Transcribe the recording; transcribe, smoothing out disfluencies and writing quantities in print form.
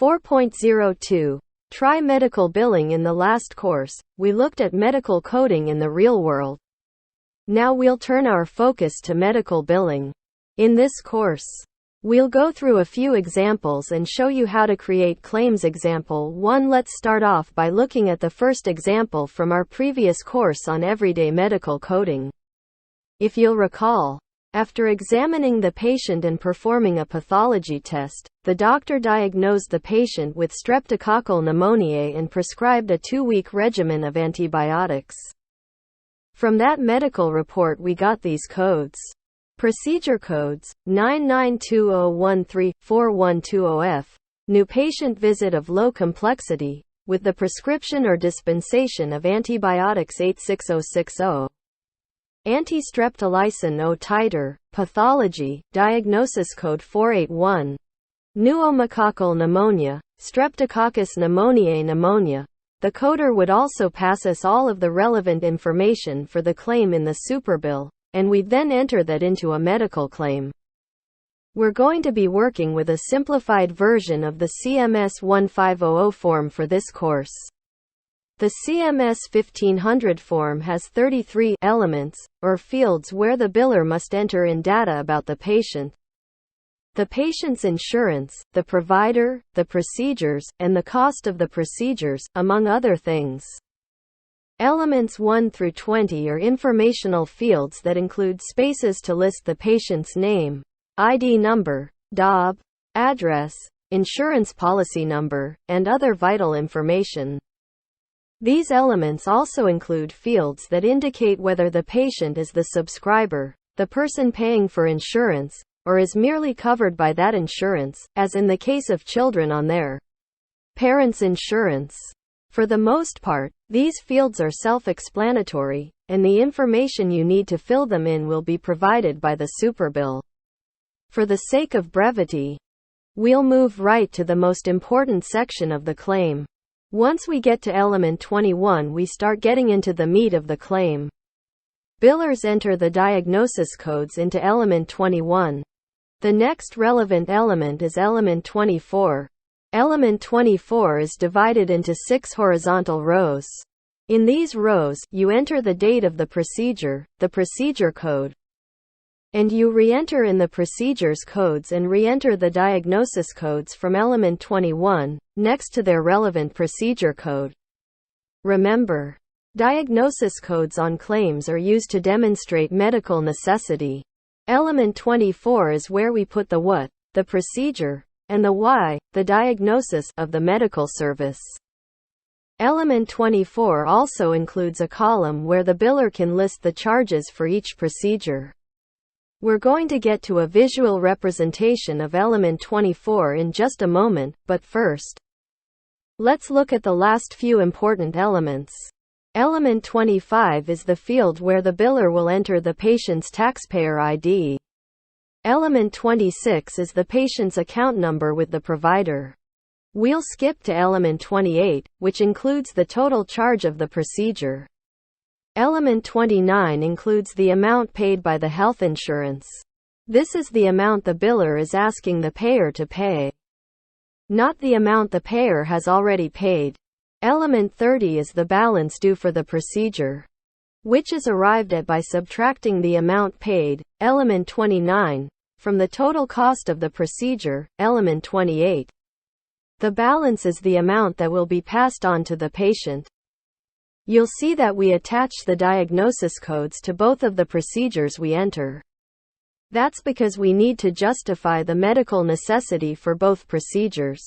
4.02. Try medical billing. In the last course, we looked at medical coding in the real world. Now we'll turn our focus to medical billing. In this course, we'll go through a few examples and show you how to create claims. Example 1. Let's start off by looking at the first example from our previous course on everyday medical coding. If you'll recall, after examining the patient and performing a pathology test, the doctor diagnosed the patient with streptococcal pneumoniae and prescribed a 2-week regimen of antibiotics. From that medical report we got these codes. Procedure codes, 992013-4120F, new patient visit of low complexity, with the prescription or dispensation of antibiotics 86060. Anti-streptolysin O titer, pathology, diagnosis code 481. Pneumococcal pneumonia, Streptococcus pneumoniae pneumonia. The coder would also pass us all of the relevant information for the claim in the superbill, and we'd then enter that into a medical claim. We're going to be working with a simplified version of the CMS 1500 form for this course. The CMS 1500 form has 33 elements, or fields where the biller must enter in data about the patient, the patient's insurance, the provider, the procedures, and the cost of the procedures, among other things. Elements 1 through 20 are informational fields that include spaces to list the patient's name, ID number, DOB, address, insurance policy number, and other vital information. These elements also include fields that indicate whether the patient is the subscriber, the person paying for insurance, or is merely covered by that insurance, as in the case of children on their parents' insurance. For the most part, these fields are self-explanatory, and the information you need to fill them in will be provided by the superbill. For the sake of brevity, we'll move right to the most important section of the claim. Once we get to element 21, we start getting into the meat of the claim. Billers enter the diagnosis codes into element 21. The next relevant element is element 24. Element 24 is divided into 6 horizontal rows. In these rows, you enter the date of the procedure, the procedure code, and you re-enter in the procedures codes and re-enter the diagnosis codes from element 21, next to their relevant procedure code. Remember, diagnosis codes on claims are used to demonstrate medical necessity. Element 24 is where we put the what, the procedure, and the why, the diagnosis, of the medical service. Element 24 also includes a column where the biller can list the charges for each procedure. We're going to get to a visual representation of element 24 in just a moment, but first, let's look at the last few important elements. Element 25 is the field where the biller will enter the patient's taxpayer ID. Element 26 is the patient's account number with the provider. We'll skip to element 28, which includes the total charge of the procedure. Element 29 includes the amount paid by the health insurance. This is the amount the biller is asking the payer to pay, not the amount the payer has already paid. Element 30 is the balance due for the procedure, which is arrived at by subtracting the amount paid, element 29, from the total cost of the procedure, element 28. The balance is the amount that will be passed on to the patient. You'll see that we attach the diagnosis codes to both of the procedures we enter. That's because we need to justify the medical necessity for both procedures.